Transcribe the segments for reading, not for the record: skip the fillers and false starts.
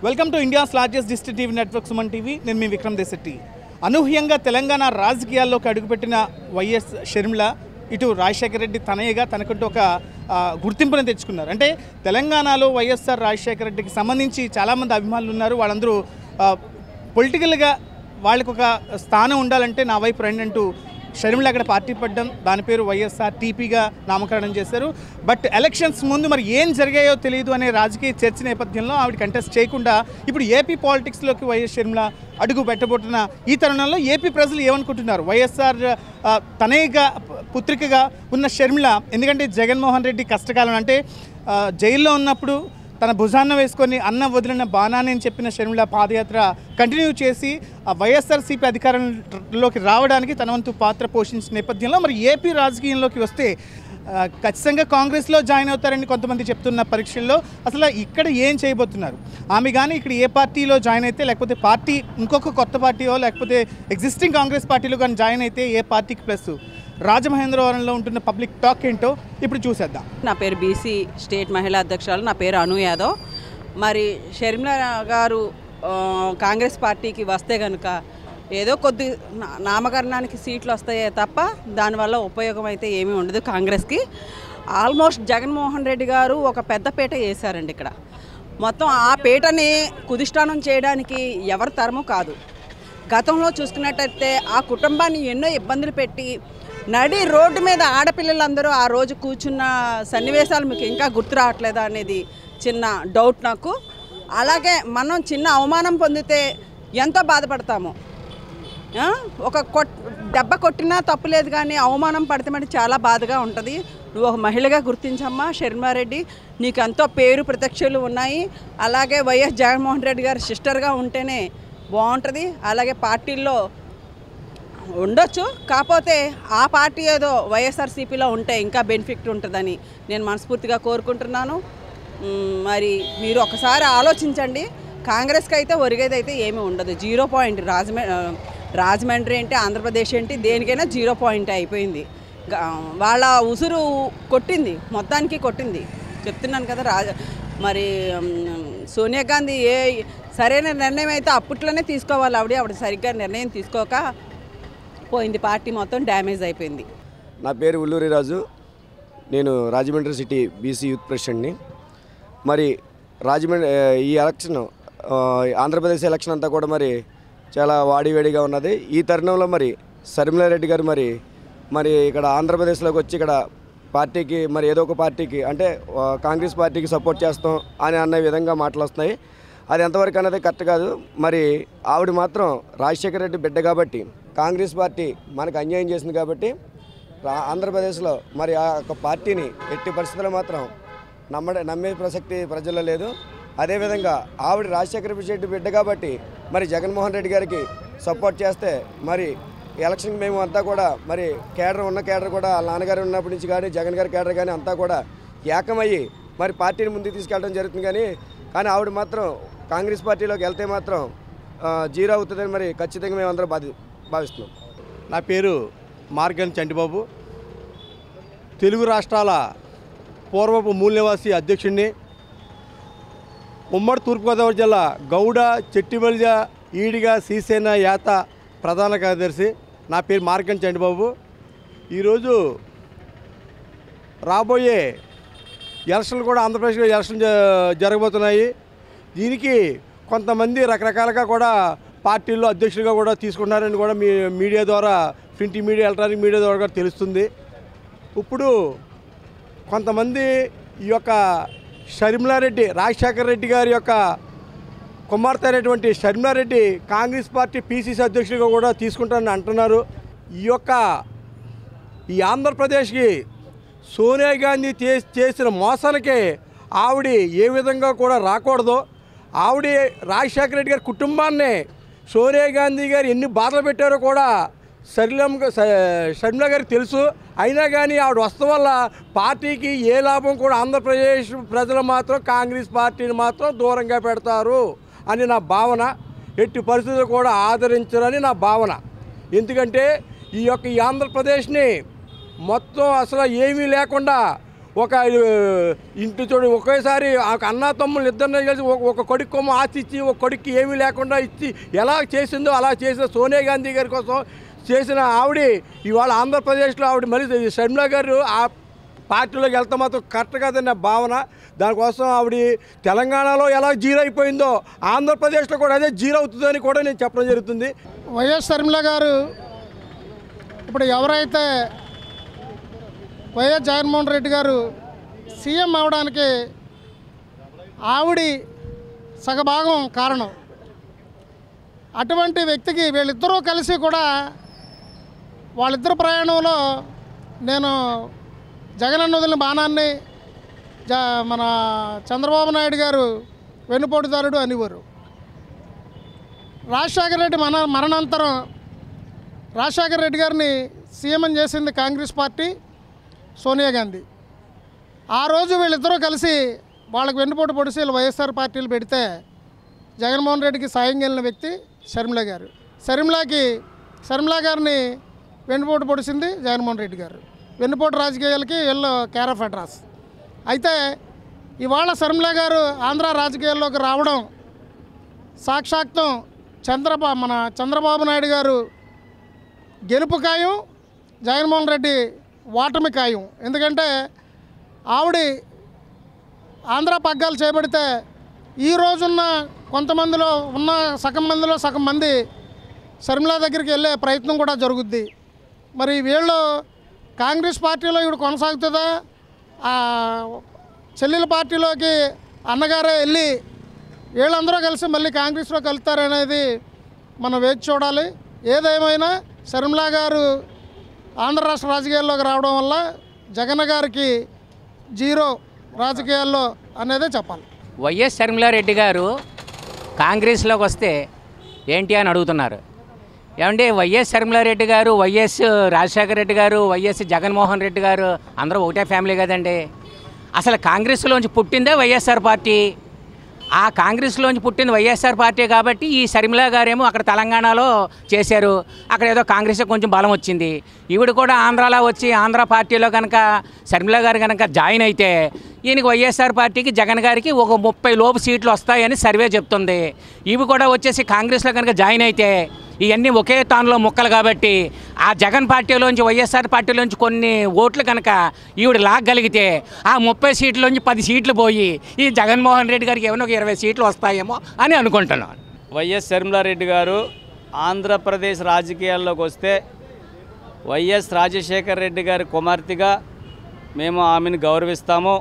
Welcome to India's largest digital TV network Suman TV. నేను మీ విక్రమ్ దేశెట్టి. అనూహ్యంగా తెలంగాణ రాజకీయాల్లోకి అడుగుపెట్టిన వైఎస్ షర్మిల ఇటు రాజశేఖర రెడ్డి తనయ్యగా తనకంటూ ఒక గుర్తింపును తెచ్చుకున్నారు. అంటే తెలంగాణలో వైఎస్ఆర్ రాజశేఖర రెడ్డికి సంబంధించి చాలామంది అభిమానులు ఉన్నారు. వాళ్ళందరూ పొలిటికల్గా వాళ్ళకు ఒక స్థానం ఉండాలంటే నా వైపు రండి అంటూ షర్మిల అక్కడ పార్టీ పడ్డం, దాని పేరు వైఎస్ఆర్ టీపీగా నామకరణం చేశారు. బట్ ఎలక్షన్స్ ముందు మరి ఏం జరిగాయో తెలియదు అనే రాజకీయ చర్చ నేపథ్యంలో ఆవిడ కంటెస్ట్ చేయకుండా ఇప్పుడు ఏపీ పాలిటిక్స్లోకి వైఎస్ షర్మిల అడుగు పెట్టబోతున్న ఈ తరుణంలో ఏపీ ప్రజలు ఏమనుకుంటున్నారు? వైఎస్ఆర్ తనయ్యగా పుత్రికగా ఉన్న షర్మిల, ఎందుకంటే జగన్మోహన్ రెడ్డి కష్టకాలం అంటే జైల్లో ఉన్నప్పుడు తన భుజాన్న వేసుకొని అన్న వదిలిన బాణాన్ని అని చెప్పిన షర్మిల పాదయాత్ర కంటిన్యూ చేసి వైఎస్ఆర్సీపీ అధికారంలోకి రావడానికి తన వంతు పాత్ర పోషించిన నేపథ్యంలో మరి ఏపీ రాజకీయంలోకి వస్తే ఖచ్చితంగా కాంగ్రెస్లో జాయిన్ అవుతారని కొంతమంది చెప్తున్న పరీక్షల్లో అసలు ఇక్కడ ఏం చేయబోతున్నారు? ఆమె కానీ ఇక్కడ ఏ పార్టీలో జాయిన్ అయితే, లేకపోతే పార్టీ ఇంకొక కొత్త పార్టీయో లేకపోతే ఎగ్జిస్టింగ్ కాంగ్రెస్ పార్టీలో కానీ జాయిన్ అయితే ఏ పార్టీకి ప్లస్? రాజమహేంద్రవరంలో ఉంటున్న పబ్లిక్ టాక్ ఏంటో ఇప్పుడు చూసేద్దాం. నా పేరు బీసీ స్టేట్ మహిళా అధ్యక్షురాలు, నా పేరు అను యాదవ్. మరి షర్మిల గారు కాంగ్రెస్ పార్టీకి వస్తే కనుక ఏదో కొద్ది నామకరణానికి సీట్లు వస్తాయే తప్ప దానివల్ల ఉపయోగం అయితే ఏమీ ఉండదు కాంగ్రెస్కి. ఆల్మోస్ట్ జగన్మోహన్ రెడ్డి గారు ఒక పెద్ద పీట వేశారండి ఇక్కడ. మొత్తం ఆ పీటని కుదిష్టానం చేయడానికి ఎవరి తరము కాదు. గతంలో చూసుకున్నట్టయితే ఆ కుటుంబాన్ని ఎన్నో ఇబ్బందులు పెట్టి నడి రోడ్డు మీద ఆడపిల్లలందరూ ఆ రోజు కూర్చున్న సన్నివేశాలు మీకు ఇంకా గుర్తు రావట్లేదా అనేది చిన్న డౌట్ నాకు. అలాగే మనం చిన్న అవమానం పొందితే ఎంతో బాధపడతాము. ఒక దెబ్బ కొట్టినా తప్పులేదు, కానీ అవమానం పడితే మరి చాలా బాధగా ఉంటుంది. నువ్వు ఒక మహిళగా గుర్తించమ్మా షర్మిలారెడ్డి, నీకు ఎంతో పేరు ప్రత్యక్షలు ఉన్నాయి. అలాగే వైఎస్ జగన్మోహన్ రెడ్డి గారి సిస్టర్గా ఉంటేనే బాగుంటుంది. అలాగే పార్టీల్లో ఉండొచ్చు, కాకపోతే ఆ పార్టీ ఏదో వైఎస్ఆర్సీపీలో ఉంటే ఇంకా బెనిఫిట్ ఉంటుందని నేను మనస్ఫూర్తిగా కోరుకుంటున్నాను. మరి మీరు ఒకసారి ఆలోచించండి. కాంగ్రెస్కి అయితే ఒరిగేది అయితే ఏమీ ఉండదు. 0 పాయింట్. రాజమండ్రి ఏంటి, ఆంధ్రప్రదేశ్ ఏంటి, దేనికైనా 0 పాయింట్ అయిపోయింది. వాళ్ళ ఉసురు కొట్టింది, మొత్తానికి కొట్టింది. చెప్తున్నాను కదా. మరి సోనియా గాంధీ సరైన నిర్ణయం అయితే అప్పట్లోనే తీసుకోవాలి. ఆవిడ సరిగ్గా నిర్ణయం తీసుకోక పోయింది, పార్టీ మొత్తం డ్యామేజ్ అయిపోయింది. నా పేరు ఉల్లూరి రాజు, నేను రాజమండ్రి సిటీ బీసీ యూత్ ప్రెసిడెంట్ని. మరి రాజమండ్రి ఈ ఎలక్షన్, ఆంధ్రప్రదేశ్ ఎలక్షన్ అంతా కూడా మరి చాలా వాడివేడిగా ఉన్నది. ఈ తరుణంలో మరి షర్మిలారెడ్డి గారు మరి ఇక్కడ ఆంధ్రప్రదేశ్లోకి వచ్చి ఇక్కడ పార్టీకి మరి ఏదో ఒక పార్టీకి అంటే కాంగ్రెస్ పార్టీకి సపోర్ట్ చేస్తాం అని అన్న విధంగా మాటలు వస్తున్నాయి. అది ఎంతవరకు అన్నది కరెక్ట్ కాదు. మరి ఆవిడ మాత్రం రాజశేఖర రెడ్డి బిడ్డ కాబట్టి, కాంగ్రెస్ పార్టీ మనకు అన్యాయం చేసింది కాబట్టి ఆంధ్రప్రదేశ్లో మరి ఆ యొక్క పార్టీని ఎట్టి పరిస్థితుల్లో మాత్రం నమ్మే ప్రసక్తి ప్రజల్లో లేదు. అదేవిధంగా ఆవిడ రాజశేఖర రెడ్డి బిడ్డ కాబట్టి మరి జగన్మోహన్ రెడ్డి గారికి సపోర్ట్ చేస్తే మరి ఎలక్షన్కి మేము అంతా కూడా మరి కేడర్ కూడా వాళ్ళ నాన్నగారు ఉన్నప్పటి నుంచి కానీ జగన్ గారి కేడర్ కానీ అంతా కూడా ఏకమయ్యి మరి పార్టీని ముందుకు తీసుకెళ్ళడం జరుగుతుంది. కానీ ఆవిడ మాత్రం కాంగ్రెస్ పార్టీలోకి వెళ్తే మాత్రం 0 అవుతుందని మరి ఖచ్చితంగా మేమందరం భావిస్తున్నాం. నా పేరు మార్గన్ చంటిబాబు, తెలుగు రాష్ట్రాల పూర్వపు మూల్యవాసి అధ్యక్షుడిని, ఉమ్మడి తూర్పుగోదావరి జిల్లా గౌడ, చెట్టిబలిజ, ఈడిగ, శ్రీసేన, యాత ప్రధాన కార్యదర్శి. నా పేరు మార్గన్ చంటిబాబు. ఈరోజు రాబోయే ఎలక్షన్లు కూడా ఆంధ్రప్రదేశ్లో ఎలక్షన్ జరగబోతున్నాయి. దీనికి కొంతమంది రకరకాలుగా కూడా పార్టీల్లో అధ్యక్షులుగా కూడా తీసుకుంటున్నారని కూడా మీడియా ద్వారా, ప్రింట్ మీడియా, ఎలక్ట్రానిక్ మీడియా ద్వారా కూడా తెలుస్తుంది. ఇప్పుడు కొంతమంది ఈ యొక్క షర్మిలారెడ్డి, రాజశేఖర రెడ్డి గారి యొక్క కుమార్తె అయినటువంటి షర్మిలారెడ్డి కాంగ్రెస్ పార్టీ పీసీసీ అధ్యక్షులుగా కూడా తీసుకుంటారని అంటున్నారు. ఈ ఆంధ్రప్రదేశ్కి సోనియా గాంధీ చేసిన మోసాలకే ఆవిడ ఏ విధంగా కూడా రాకూడదు. ఆవిడ రాజశేఖర రెడ్డి గారి కుటుంబాన్ని సోనియా గాంధీ గారు ఎన్ని బాధలు పెట్టారో కూడా షర్మిల గారికి తెలుసు. అయినా కానీ ఆవిడ వస్తం వల్ల పార్టీకి ఏ లాభం కూడా ఆంధ్రప్రదేశ్ ప్రజలు మాత్రం కాంగ్రెస్ పార్టీని మాత్రం దూరంగా పెడతారు అని నా భావన. ఎట్టి పరిస్థితులు కూడా ఆదరించరని నా భావన. ఎందుకంటే ఈ ఆంధ్రప్రదేశ్ని మొత్తం అసలు ఏమీ లేకుండా ఒక ఇంటి చూడు ఒకేసారి అన్నా తమ్ముళ్ళు ఇద్దరిని కలిసి ఒక కొడుకు కొమ్మ ఆస్తి ఇచ్చి ఒక కొడుక్కి ఏమీ లేకుండా ఇచ్చి ఎలా చేసిందో అలా చేసిన సోనియా గాంధీ గారి కోసం చేసిన ఆవిడ ఇవాళ ఆంధ్రప్రదేశ్లో ఆవిడ మళ్ళీ షర్మిలా గారు ఆ పార్టీలోకి వెళ్తే మాత్రం కరెక్ట్ కాదని నా భావన. దానికోసం ఆవిడ తెలంగాణలో ఎలా జీరో అయిపోయిందో ఆంధ్రప్రదేశ్లో కూడా అదే జీరో అవుతుందని కూడా నేను చెప్పడం జరుగుతుంది. వైఎస్ షర్మిల గారు ఇప్పుడు ఎవరైతే వైఎస్ జగన్మోహన్ రెడ్డి గారు సీఎం అవడానికి ఆవిడ సగభాగం కారణం. అటువంటి వ్యక్తికి వీళ్ళిద్దరూ కలిసి కూడా వాళ్ళిద్దరు ప్రయాణంలో నేను జగనన్న వదిలిన బాణాన్ని మన చంద్రబాబు నాయుడు గారు వెన్నుపోటుదారుడు అనేవారు. రాజశేఖర రెడ్డి మరణానంతరం రాజశేఖర రెడ్డి గారిని సీఎం చేసింది కాంగ్రెస్ పార్టీ, సోనియా గాంధీ. ఆ రోజు వీళ్ళిద్దరూ కలిసి వాళ్ళకి వెన్నుపోటు పొడిసి వైఎస్ఆర్ పార్టీలు పెడితే జగన్మోహన్ రెడ్డికి సాయం వెళ్ళిన వ్యక్తి షర్మిల గారు. షర్మిల గారిని వెన్నుపోటు పొడిచింది జగన్మోహన్ రెడ్డి గారు. వెన్నుపోటు రాజకీయాలకి వీళ్ళు కేర్ ఆఫ్ అడ్రస్. అయితే ఇవాళ షర్మిల గారు ఆంధ్ర రాజకీయాల్లోకి రావడం సాక్షాత్తం మన చంద్రబాబు నాయుడు గారు గెలుపు ఖాయం, జగన్మోహన్ రెడ్డి ఓటమి ఖాయం. ఎందుకంటే ఆవిడ ఆంధ్ర పగ్గాలు చేపడితే ఈ రోజున్న కొంతమందిలో ఉన్న సగం మంది షర్మిల దగ్గరికి వెళ్ళే ప్రయత్నం కూడా జరుగుద్ది. మరి వీళ్ళు కాంగ్రెస్ పార్టీలో ఇవి కొనసాగుతుందా, చెల్లెల పార్టీలోకి అన్నగారే వెళ్ళి వీళ్ళందరూ కలిసి మళ్ళీ కాంగ్రెస్లో కలుస్తారనేది మనం వేచి చూడాలి. ఏదేమైనా షర్మిల గారు ఆంధ్ర రాష్ట్ర రాజకీయాల్లోకి రావడం వల్ల జగన్ గారికి జీరో రాజకీయాల్లో అనేదే చెప్పాలి. వైఎస్ షర్మిలారెడ్డి గారు కాంగ్రెస్లోకి వస్తే ఏంటి అని అడుగుతున్నారు. ఏమంటే వైఎస్ షర్మిలారెడ్డి గారు, వైఎస్ రాజశేఖర రెడ్డి గారు, వైఎస్ జగన్మోహన్ రెడ్డి గారు అందరూ ఒకటే ఫ్యామిలీ కదండి. అసలు కాంగ్రెస్లోంచి పుట్టిందే వైఎస్ఆర్ పార్టీ. ఆ కాంగ్రెస్లోంచి పుట్టింది వైఎస్ఆర్ పార్టీ కాబట్టి ఈ షర్మిల గారేమో అక్కడ తెలంగాణలో చేశారు. అక్కడ ఏదో కాంగ్రెస్ కొంచెం బలం వచ్చింది. ఈవిడ కూడా ఆంధ్రాలో వచ్చి ఆంధ్ర పార్టీలో కనుక షర్మిల గారు కనుక జాయిన్ అయితే ఈయనకి వైఎస్ఆర్ పార్టీకి జగన్ గారికి ఒక 30 లోపు సీట్లు వస్తాయని సర్వే చెప్తుంది. ఇవి కూడా వచ్చేసి కాంగ్రెస్లో కనుక జాయిన్ అయితే ఇవన్నీ ఒకే తానులో ముక్కలు కాబట్టి ఆ జగన్ పార్టీలోంచి వైఎస్ఆర్ పార్టీలోంచి కొన్ని ఓట్లు కనుక ఈవిడ లాగలిగితే ఆ 30 సీట్లోంచి 10 సీట్లు పోయి ఈ జగన్మోహన్ రెడ్డి గారికి ఏమైనా ఒక 20 సీట్లు వస్తాయేమో అని అనుకుంటున్నాను. వైఎస్ షర్మిలారెడ్డి గారు ఆంధ్రప్రదేశ్ రాజకీయాల్లోకి వస్తే వైఎస్ రాజశేఖర రెడ్డి గారి కుమార్తెగా మేము ఆమెను గౌరవిస్తాము.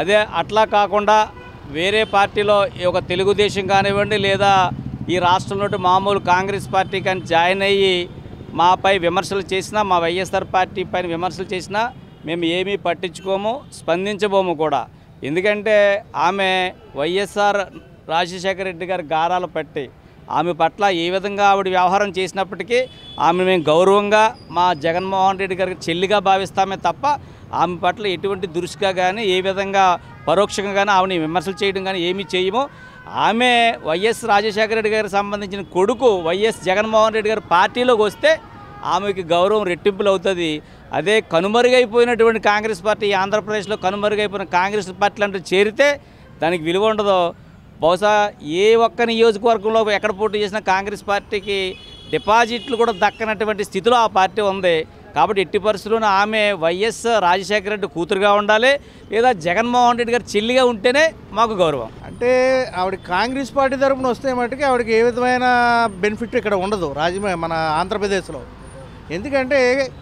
అదే అట్లా కాకుండా వేరే పార్టీలో ఒక తెలుగుదేశం కానివ్వండి లేదా ఈ రాష్ట్రంలో మామూలు కాంగ్రెస్ పార్టీ కానీ జాయిన్ అయ్యి మాపై విమర్శలు చేసినా, మా వైఎస్ఆర్ పార్టీ పైన విమర్శలు చేసినా మేము ఏమీ పట్టించుకోము, స్పందించబోము కూడా. ఎందుకంటే ఆమె వైఎస్ఆర్ రాజశేఖర రెడ్డి గారి గారాలు పట్టి ఆమె పట్ల ఏ విధంగా ఆవిడ వ్యవహారం చేసినప్పటికీ ఆమె మేము గౌరవంగా మా జగన్మోహన్ రెడ్డి గారికి చెల్లిగా భావిస్తామే తప్ప ఆమె పట్ల ఎటువంటి దురుసుగా కానీ ఏ విధంగా పరోక్షంగా కానీ ఆమెని విమర్శలు చేయడం కానీ ఏమీ చేయము. ఆమె వైఎస్ రాజశేఖర రెడ్డి గారికి సంబంధించిన కొడుకు వైఎస్ జగన్మోహన్ రెడ్డి గారి పార్టీలోకి వస్తే ఆమెకి గౌరవం రెట్టింపులు అవుతుంది. అదే కనుమరుగైపోయినటువంటి కాంగ్రెస్ పార్టీ, ఆంధ్రప్రదేశ్లో కనుమరుగైపోయిన కాంగ్రెస్ పార్టీలు అంటే చేరితే దానికి విలువ ఉండదు. బహుశా ఏ ఒక్క నియోజకవర్గంలో ఎక్కడ పోటీ చేసినా కాంగ్రెస్ పార్టీకి డిపాజిట్లు కూడా దక్కనటువంటి స్థితిలో ఆ పార్టీ ఉంది. కాబట్టి ఎట్టి పరిస్థితుల్లోనూ ఆమె వైఎస్ రాజశేఖర రెడ్డి కూతురుగా ఉండాలి, లేదా జగన్మోహన్ రెడ్డి గారు చెల్లిగా ఉంటేనే మాకు గౌరవం. అంటే ఆవిడ కాంగ్రెస్ పార్టీ తరపున వస్తే మటుకి ఆవిడకి ఏ విధమైన బెనిఫిట్ ఇక్కడ ఉండదు మన ఆంధ్రప్రదేశ్లో. ఎందుకంటే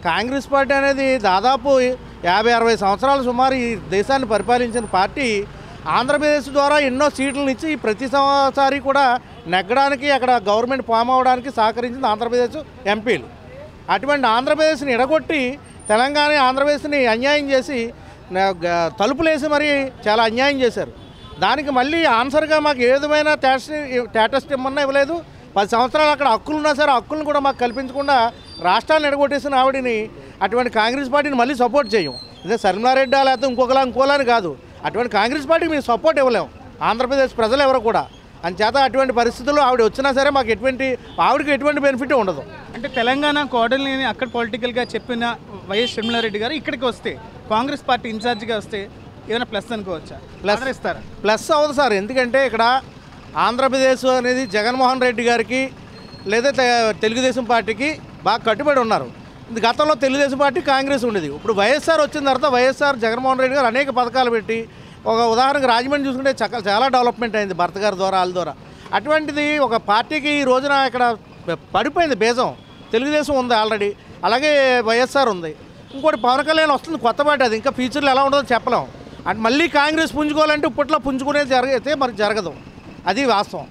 కాంగ్రెస్ పార్టీ అనేది దాదాపు 50-60 సంవత్సరాలు సుమారు ఈ దేశాన్ని పరిపాలించిన పార్టీ ఆంధ్రప్రదేశ్ ద్వారా ఎన్నో సీట్లను ఇచ్చి ప్రతిసారి కూడా నెగ్గడానికి అక్కడ గవర్నమెంట్ ఫామ్ అవ్వడానికి సహకరించింది ఆంధ్రప్రదేశ్ ఎంపీలు. అటువంటి ఆంధ్రప్రదేశ్ని ఎడగొట్టి తెలంగాణ ఆంధ్రప్రదేశ్ని అన్యాయం చేసి తలుపులేసి మరి చాలా అన్యాయం చేశారు. దానికి మళ్ళీ ఆన్సర్గా మాకు ఏ విధమైన స్టేటస్ ఇమ్మన్నా ఇవ్వలేదు. 10 సంవత్సరాలు అక్కడ హక్కులు ఉన్నా సరే హక్కులను కూడా మాకు కల్పించకుండా రాష్ట్రాన్ని ఎడగొట్టేసిన ఆవిడని అటువంటి కాంగ్రెస్ పార్టీని మళ్ళీ సపోర్ట్ చేయం. ఇదే షర్మిలారెడ్డి లేకపోతే ఇంకోలా అని కాదు, అటువంటి కాంగ్రెస్ పార్టీకి మేము సపోర్ట్ ఇవ్వలేము ఆంధ్రప్రదేశ్ ప్రజలు ఎవరు కూడా. అంచేత అటువంటి పరిస్థితుల్లో ఆవిడ వచ్చినా సరే మాకు ఆవిడకి ఎటువంటి బెనిఫిట్ ఉండదు. అంటే తెలంగాణ కోడలిని అక్కడ పొలిటికల్గా చెప్పిన వైఎస్ షర్మిలారెడ్డి గారు ఇక్కడికి వస్తే కాంగ్రెస్ పార్టీ ఇన్ఛార్జిగా వస్తే ఏమైనా ప్లస్ అనుకోవచ్చా? ప్లస్ ఇస్తారా? ప్లస్ అవ్వదు సార్. ఎందుకంటే ఇక్కడ ఆంధ్రప్రదేశ్ అనేది జగన్మోహన్ రెడ్డి గారికి లేదా తెలుగుదేశం పార్టీకి బాగా కట్టుబడి ఉన్నారు. గతంలో తెలుగుదేశం పార్టీ కాంగ్రెస్ ఉండేది. ఇప్పుడు వైఎస్ఆర్ వచ్చిన తర్వాత వైఎస్ఆర్ జగన్మోహన్ రెడ్డి గారు అనేక పథకాలు పెట్టి, ఒక ఉదాహరణకు రాజమండ్రి చూసుకుంటే చాలా డెవలప్మెంట్ అయింది భర్త గారి ద్వారా, వాళ్ళ ద్వారా. అటువంటిది ఒక పార్టీకి ఈ రోజున ఇక్కడ పడిపోయింది బేజం. తెలుగుదేశం ఉంది ఆల్రెడీ, అలాగే వైఎస్ఆర్ ఉంది. ఇంకోటి పవన్ కళ్యాణ్ వస్తుంది కొత్త పార్టీ, అది ఇంకా ఫ్యూచర్లో ఎలా ఉంటుందో చెప్పలేం. అంటే మళ్ళీ కాంగ్రెస్ పుంజుకోవాలంటే ఇప్పట్లో పుంజుకునేది జరిగితే మరి జరగదు, అది వాస్తవం.